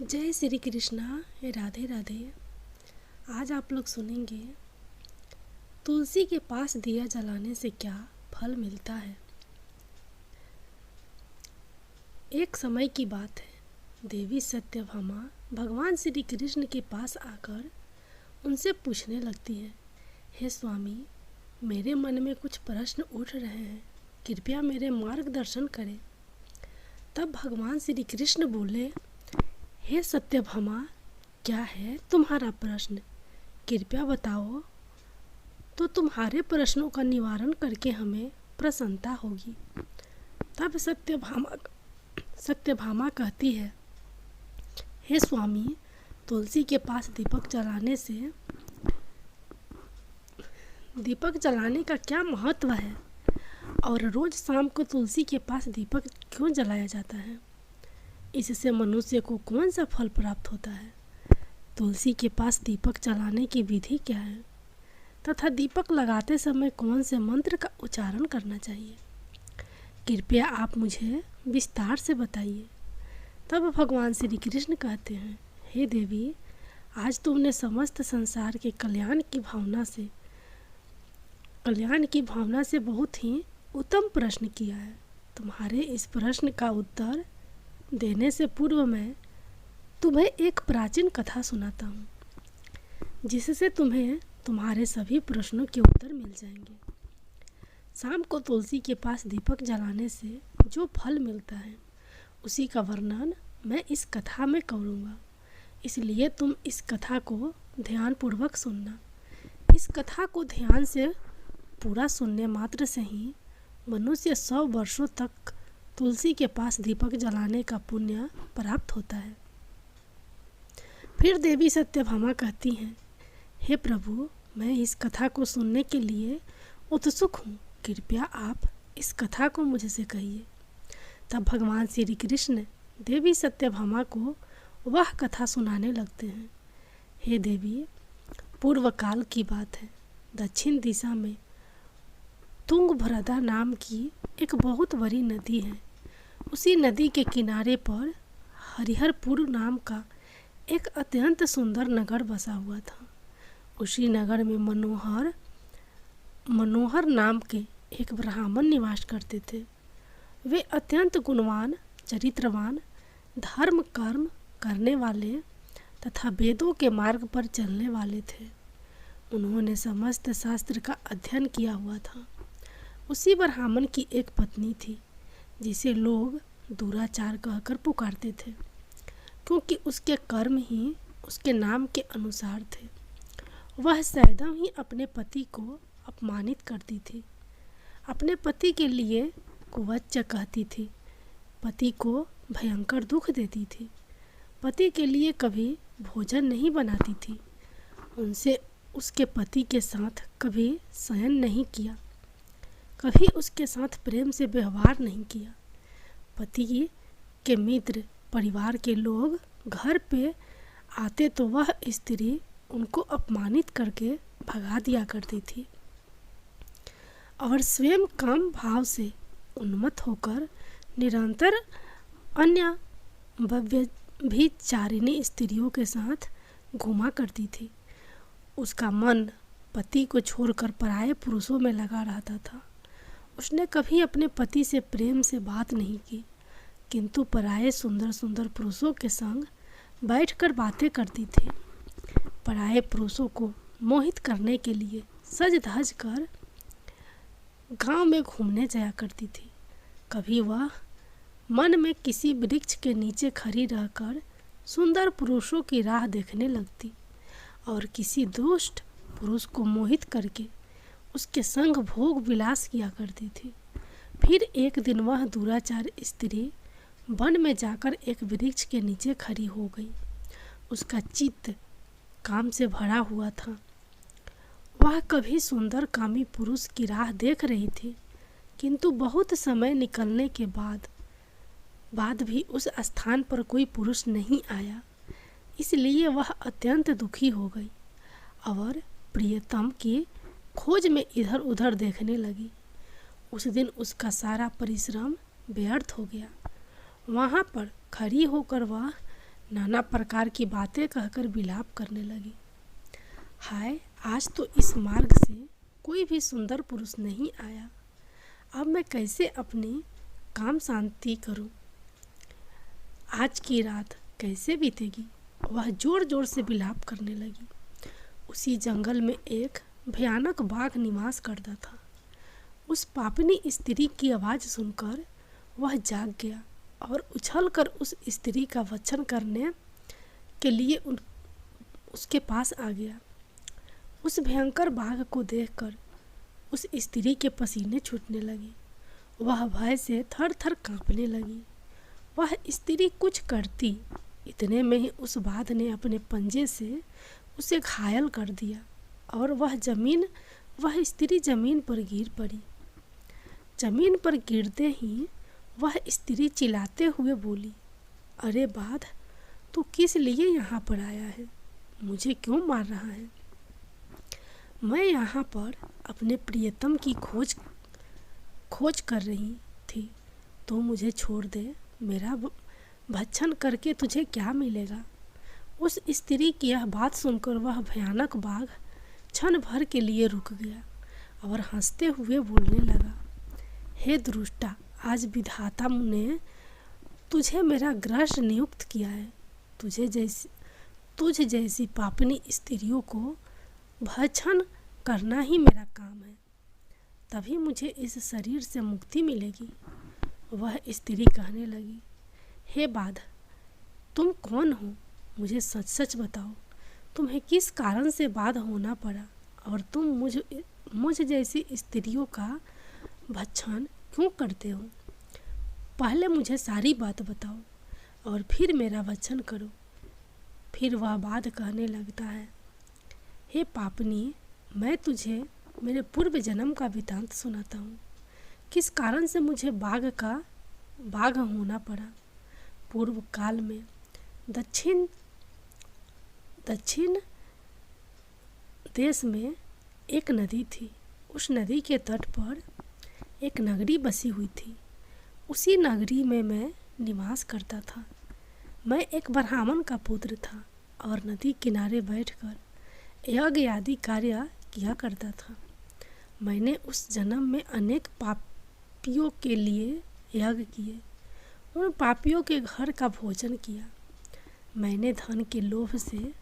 जय श्री कृष्णा। राधे राधे। आज आप लोग सुनेंगे तुलसी के पास दिया जलाने से क्या फल मिलता है। एक समय की बात है, देवी सत्यभामा भगवान श्री कृष्ण के पास आकर उनसे पूछने लगती है, हे स्वामी, मेरे मन में कुछ प्रश्न उठ रहे हैं, कृपया मेरे मार्गदर्शन करें। तब भगवान श्री कृष्ण बोले, हे सत्यभामा, क्या है तुम्हारा प्रश्न? कृपया बताओ, तो तुम्हारे प्रश्नों का निवारण करके हमें प्रसन्नता होगी। तब सत्यभामा कहती है, हे स्वामी, तुलसी के पास दीपक जलाने का क्या महत्व है और रोज शाम को तुलसी के पास दीपक क्यों जलाया जाता है? इससे मनुष्य को कौन सा फल प्राप्त होता है? तुलसी के पास दीपक जलाने की विधि क्या है तथा दीपक लगाते समय कौन से मंत्र का उच्चारण करना चाहिए? कृपया आप मुझे विस्तार से बताइए। तब भगवान श्री कृष्ण कहते हैं, हे देवी, आज तुमने समस्त संसार के कल्याण की भावना से बहुत ही उत्तम प्रश्न किया है। तुम्हारे इस प्रश्न का उत्तर देने से पूर्व मैं तुम्हें एक प्राचीन कथा सुनाता हूँ, जिससे तुम्हें तुम्हारे सभी प्रश्नों के उत्तर मिल जाएंगे। शाम को तुलसी के पास दीपक जलाने से जो फल मिलता है, उसी का वर्णन मैं इस कथा में करूँगा, इसलिए तुम इस कथा को ध्यानपूर्वक सुनना। इस कथा को ध्यान से पूरा सुनने मात्र से ही मनुष्य 100 वर्षों तक तुलसी के पास दीपक जलाने का पुण्य प्राप्त होता है। फिर देवी सत्यभामा कहती हैं, हे प्रभु, मैं इस कथा को सुनने के लिए उत्सुक हूँ, कृपया आप इस कथा को मुझसे कहिए। तब भगवान श्री कृष्ण देवी सत्यभामा को वह कथा सुनाने लगते हैं। हे देवी, पूर्व काल की बात है, दक्षिण दिशा में तुंगभद्रा नाम की एक बहुत बड़ी नदी है। उसी नदी के किनारे पर हरिहरपुर नाम का एक अत्यंत सुंदर नगर बसा हुआ था। उसी नगर में मनोहर नाम के एक ब्राह्मण निवास करते थे। वे अत्यंत गुणवान, चरित्रवान, धर्म कर्म करने वाले तथा वेदों के मार्ग पर चलने वाले थे। उन्होंने समस्त शास्त्र का अध्ययन किया हुआ था। उसी ब्राह्मण की एक पत्नी थी, जिसे लोग दुराचार कहकर पुकारते थे, क्योंकि उसके कर्म ही उसके नाम के अनुसार थे। वह सदैव ही अपने पति को अपमानित करती थी, अपने पति के लिए कुवच्च कहती थी, पति को भयंकर दुख देती थी, पति के लिए कभी भोजन नहीं बनाती थी, उसके पति के साथ कभी शयन नहीं किया, कभी उसके साथ प्रेम से व्यवहार नहीं किया। पति के मित्र, परिवार के लोग घर पे आते तो वह स्त्री उनको अपमानित करके भगा दिया करती थी और स्वयं काम भाव से उन्मत्त होकर निरंतर अन्य व्यभिचारिणी स्त्रियों के साथ घूमा करती थी। उसका मन पति को छोड़कर पराये पुरुषों में लगा रहता था। उसने कभी अपने पति से प्रेम से बात नहीं की, किंतु पराये सुंदर सुंदर पुरुषों के संग बैठकर बातें करती थी। पराये पुरुषों को मोहित करने के लिए सज धज कर गांव में घूमने जाया करती थी। कभी वह मन में किसी वृक्ष के नीचे खड़ी रहकर सुंदर पुरुषों की राह देखने लगती और किसी दुष्ट पुरुष को मोहित करके उसके संग भोग विलास किया करती थी। फिर एक दिन वह दुराचार स्त्री वन में जाकर एक वृक्ष के नीचे खड़ी हो गई। उसका चित्त काम से भरा हुआ था। वह कभी सुंदर कामी पुरुष की राह देख रही थी, किंतु बहुत समय निकलने के बाद भी उस स्थान पर कोई पुरुष नहीं आया। इसलिए वह अत्यंत दुखी हो गई और प्रियतम की खोज में इधर उधर देखने लगी। उस दिन उसका सारा परिश्रम व्यर्थ हो गया। वहाँ पर खड़ी होकर वह नाना प्रकार की बातें कहकर विलाप करने लगी। हाय, आज तो इस मार्ग से कोई भी सुंदर पुरुष नहीं आया। अब मैं कैसे अपनी काम शांति करूं? आज की रात कैसे बीतेगी? वह जोर जोर से विलाप करने लगी। उसी जंगल में एक भयानक बाघ निवास करता था। उस पापिनी स्त्री की आवाज़ सुनकर वह जाग गया और उछलकर उस स्त्री का भक्षण करने के लिए उसके पास आ गया। उस भयंकर बाघ को देखकर उस स्त्री के पसीने छूटने लगे। वह भय से थर थर कांपने लगी। वह स्त्री कुछ करती, इतने में ही उस बाघ ने अपने पंजे से उसे घायल कर दिया और वह स्त्री जमीन पर गिर पड़ी। जमीन पर गिरते ही वह स्त्री चिल्लाते हुए बोली, अरे बाघ, तू किस लिए यहाँ पर आया है? मुझे क्यों मार रहा है? मैं यहाँ पर अपने प्रियतम की खोज कर रही थी। तो मुझे छोड़ दे। मेरा भक्षण करके तुझे क्या मिलेगा? उस स्त्री की यह बात सुनकर वह भयानक बाघ क्षण भर के लिए रुक गया और हंसते हुए बोलने लगा, हे दुष्टा, आज विधाता ने तुझे मेरा ग्रह नियुक्त किया है। तुझ जैसी पापनी स्त्रियों को भक्षण करना ही मेरा काम है। तभी मुझे इस शरीर से मुक्ति मिलेगी। वह स्त्री कहने लगी, हे बाघ, तुम कौन हो? मुझे सच सच बताओ, तुम्हें किस कारण से बाघ होना पड़ा और तुम मुझ जैसी स्त्रियों का भक्षण क्यों करते हो? पहले मुझे सारी बात बताओ और फिर मेरा भक्षण करो। फिर वह बाघ कहने लगता है, हे पापनी, मैं तुझे मेरे पूर्व जन्म का वृतांत सुनाता हूँ। किस कारण से मुझे बाघ होना पड़ा। पूर्व काल में दक्षिण देश में एक नदी थी। उस नदी के तट पर एक नगरी बसी हुई थी। उसी नगरी में मैं निवास करता था। मैं एक ब्राह्मण का पुत्र था और नदी किनारे बैठकर यज्ञ आदि कार्य किया करता था। मैंने उस जन्म में अनेक पापियों के लिए यज्ञ किए। उन पापियों के घर का भोजन किया। मैंने धन के लोभ से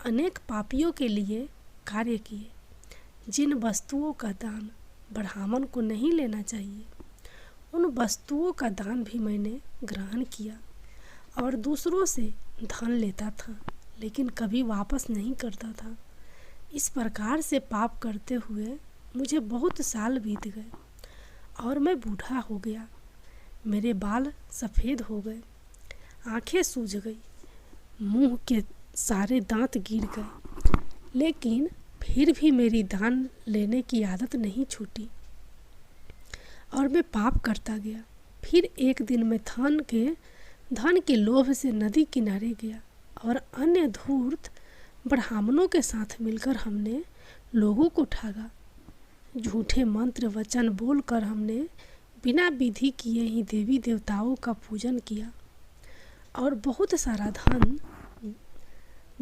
अनेक पापियों के लिए कार्य किए। जिन वस्तुओं का दान ब्राह्मण को नहीं लेना चाहिए, उन वस्तुओं का दान भी मैंने ग्रहण किया और दूसरों से धन लेता था, लेकिन कभी वापस नहीं करता था। इस प्रकार से पाप करते हुए मुझे बहुत साल बीत गए और मैं बूढ़ा हो गया। मेरे बाल सफ़ेद हो गए, आंखें सूज गई, मुंह के सारे दांत गिर गए, लेकिन फिर भी मेरी दान लेने की आदत नहीं छूटी और मैं पाप करता गया। फिर एक दिन मैं धन के लोभ से नदी किनारे गया और अन्य धूर्त ब्राह्मणों के साथ मिलकर हमने लोगों को ठगा। झूठे मंत्र वचन बोलकर हमने बिना विधि किए ही देवी देवताओं का पूजन किया और बहुत सारा धन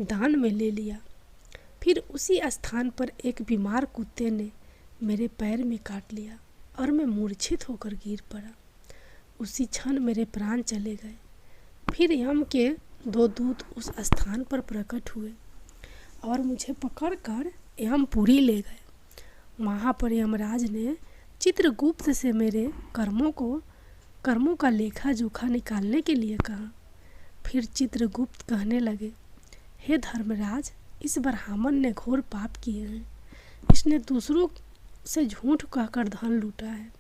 दान में ले लिया। फिर उसी स्थान पर एक बीमार कुत्ते ने मेरे पैर में काट लिया और मैं मूर्छित होकर गिर पड़ा। उसी क्षण मेरे प्राण चले गए। फिर यम के 2 दूत उस स्थान पर प्रकट हुए और मुझे पकड़कर यमपुरी ले गए। वहाँ पर यमराज ने चित्रगुप्त से मेरे कर्मों का लेखा जोखा निकालने के लिए कहा। फिर चित्रगुप्त कहने लगे, हे धर्मराज, इस ब्राह्मण ने घोर पाप किए हैं। इसने दूसरों से झूठ कहकर धन लूटा है।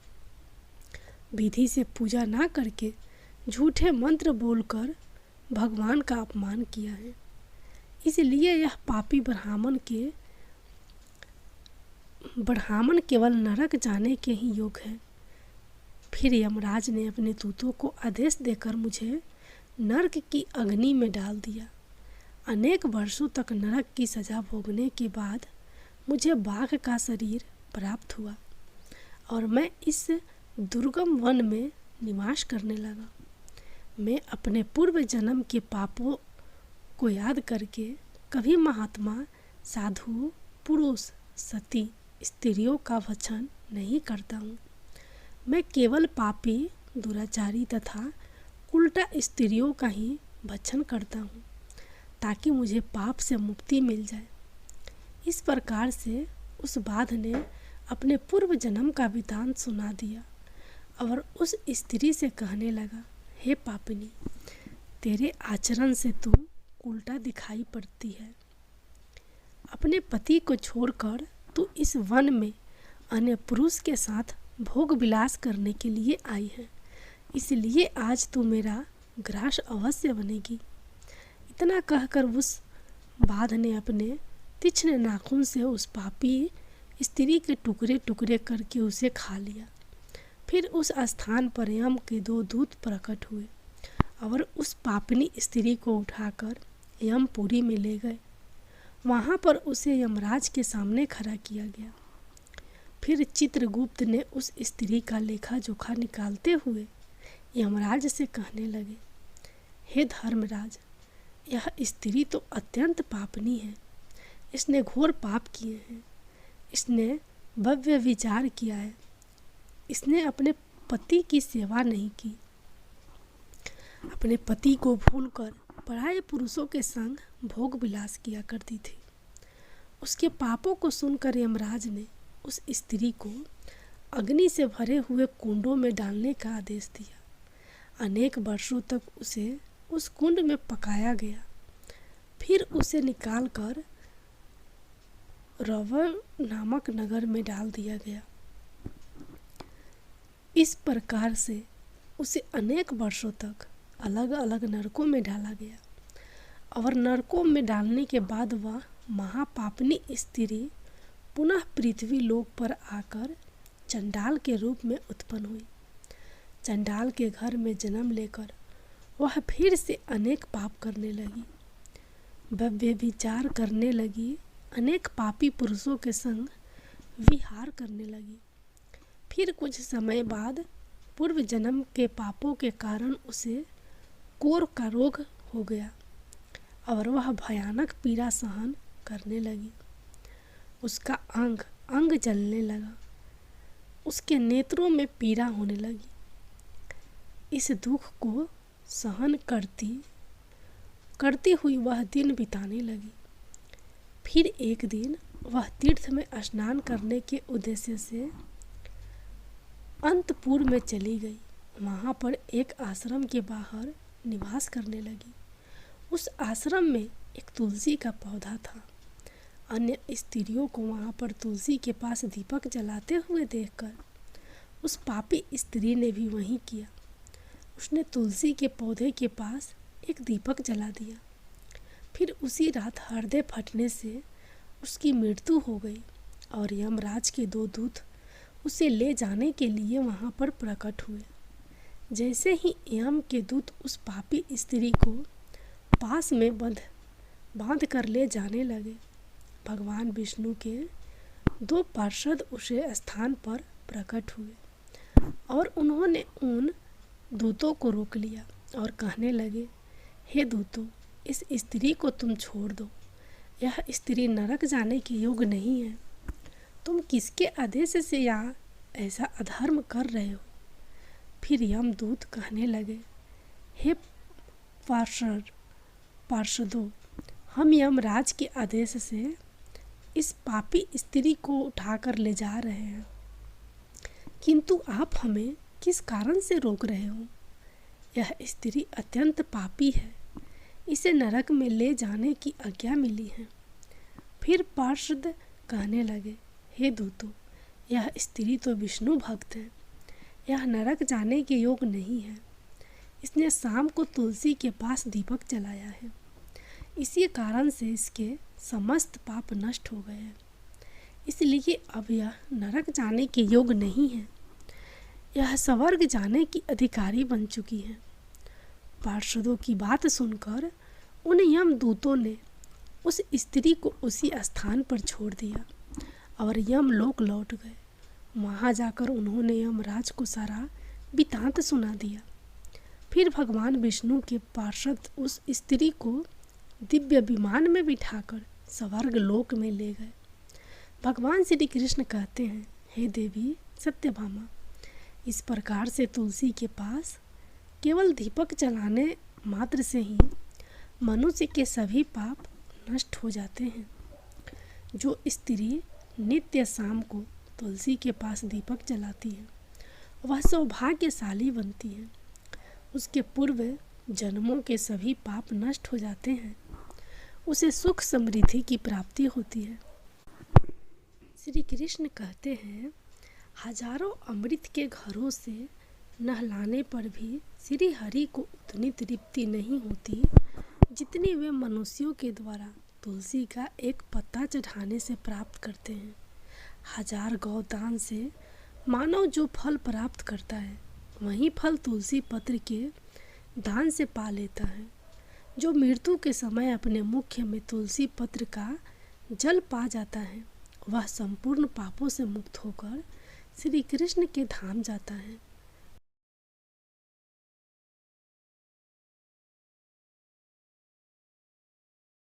विधि से पूजा ना करके झूठे मंत्र बोलकर भगवान का अपमान किया है। इसलिए यह पापी ब्राह्मण केवल नरक जाने के ही योग्य है। फिर यमराज ने अपने दूतों को आदेश देकर मुझे नरक की अग्नि में डाल दिया। अनेक वर्षों तक नरक की सजा भोगने के बाद मुझे बाघ का शरीर प्राप्त हुआ और मैं इस दुर्गम वन में निवास करने लगा। मैं अपने पूर्व जन्म के को याद करके कभी महात्मा, साधु, पुरुष, सती स्त्रियों का भक्षण नहीं करता हूँ। मैं केवल पापी, दुराचारी तथा उल्टा स्त्रियों का ही भक्षण करता हूँ ताकि मुझे पाप से मुक्ति मिल जाए। इस प्रकार से उस बाध ने अपने पूर्व जन्म का वृतांत सुना दिया और उस स्त्री से कहने लगा, हे पापिनी, तेरे आचरण से तू उल्टा दिखाई पड़ती है। अपने पति को छोड़कर तू इस वन में अन्य पुरुष के साथ भोग विलास करने के लिए आई है, इसलिए आज तू मेरा ग्रास अवश्य बनेगी। इतना कहकर उस बाध ने अपने तीक्ष्ण नाखून से उस पापी स्त्री के टुकड़े टुकड़े करके उसे खा लिया। फिर उस स्थान पर यम के 2 दूत प्रकट हुए और उस पापिनी स्त्री को उठाकर यमपुरी में ले गए। वहाँ पर उसे यमराज के सामने खड़ा किया गया। फिर चित्रगुप्त ने उस स्त्री का लेखा जोखा निकालते हुए यमराज से कहने लगे, हे धर्मराज, यह स्त्री तो अत्यंत पापनी है। इसने घोर पाप किए हैं। इसने भव्य विचार किया है। इसने अपने पति की सेवा नहीं की। अपने पति को भूलकर पराये पुरुषों के संग भोग विलास किया करती थी। उसके पापों को सुनकर यमराज ने उस स्त्री को अग्नि से भरे हुए कुंडों में डालने का आदेश दिया। अनेक वर्षों तक उसे उस कुंड में पकाया गया। फिर उसे निकालकर रवर नामक नगर में डाल दिया गया। इस प्रकार से उसे अनेक वर्षों तक अलग अलग नरकों में डाला गया और नरकों में डालने के बाद वह महापापनी स्त्री पुनः पृथ्वी लोक पर आकर चंडाल के रूप में उत्पन्न हुई। चंडाल के घर में जन्म लेकर वह फिर से अनेक पाप करने लगी। भव्य विचार करने लगी। अनेक पापी पुरुषों के संग विहार करने लगी। फिर कुछ समय बाद पूर्व जन्म के पापों के कारण उसे कोर का रोग हो गया और वह भयानक पीड़ा सहन करने लगी। उसका अंग अंग जलने लगा। उसके नेत्रों में पीड़ा होने लगी। इस दुख को सहन करती हुई वह दिन बिताने लगी। फिर एक दिन वह तीर्थ में स्नान करने के उद्देश्य से अंतपुर में चली गई। वहाँ पर एक आश्रम के बाहर निवास करने लगी। उस आश्रम में एक तुलसी का पौधा था। अन्य स्त्रियों को वहाँ पर तुलसी के पास दीपक जलाते हुए देखकर उस पापी स्त्री ने भी वही किया। उसने तुलसी के पौधे के पास एक दीपक जला दिया। फिर उसी रात हृदय फटने से उसकी मृत्यु हो गई और यमराज के 2 दूत उसे ले जाने के लिए वहाँ पर प्रकट हुए। जैसे ही यम के दूत उस पापी स्त्री को पास में बांध कर ले जाने लगे, भगवान विष्णु के 2 पार्षद उसे स्थान पर प्रकट हुए और उन्होंने उन दूतों को रोक लिया और कहने लगे, हे दूतों, इस स्त्री को तुम छोड़ दो। यह स्त्री नरक जाने के योग्य नहीं है। तुम किसके आदेश से यहाँ ऐसा अधर्म कर रहे हो? फिर यमदूत कहने लगे, हे पार्षदों, हम यमराज के आदेश से इस पापी स्त्री को उठाकर ले जा रहे हैं, किंतु आप हमें किस कारण से रोक रहे हो? यह स्त्री अत्यंत पापी है। इसे नरक में ले जाने की आज्ञा मिली है। फिर पार्षद कहने लगे, हे दूतों, यह स्त्री तो विष्णु भक्त है। यह नरक जाने के योग्य नहीं है। इसने शाम को तुलसी के पास दीपक जलाया है। इसी कारण से इसके समस्त पाप नष्ट हो गए हैं। इसलिए अब यह नरक जाने के योग्य नहीं है। यह स्वर्ग जाने की अधिकारी बन चुकी है। पार्षदों की बात सुनकर उन यमदूतों ने उस स्त्री को उसी स्थान पर छोड़ दिया और यमलोक लौट गए। वहाँ जाकर उन्होंने यमराज को सारा वृत्तांत सुना दिया। फिर भगवान विष्णु के पार्षद उस स्त्री को दिव्य विमान में बिठाकर स्वर्ग लोक में ले गए। भगवान श्री कृष्ण कहते हैं, हे देवी सत्यभामा, इस प्रकार से तुलसी के पास केवल दीपक जलाने मात्र से ही मनुष्य के सभी पाप नष्ट हो जाते हैं। जो स्त्री नित्य शाम को तुलसी के पास दीपक जलाती है वह सौभाग्यशाली बनती है। उसके पूर्व जन्मों के सभी पाप नष्ट हो जाते हैं। उसे सुख समृद्धि की प्राप्ति होती है। श्री कृष्ण कहते हैं, हजारों अमृत के घरों से नहलाने पर भी श्री हरि को उतनी तृप्ति नहीं होती जितनी वे मनुष्यों के द्वारा तुलसी का एक पत्ता चढ़ाने से प्राप्त करते हैं। हजार गौदान से मानव जो फल प्राप्त करता है वही फल तुलसी पत्र के दान से पा लेता है। जो मृत्यु के समय अपने मुख में तुलसी पत्र का जल पा जाता है वह संपूर्ण पापों से मुक्त होकर श्री कृष्ण के धाम जाता है।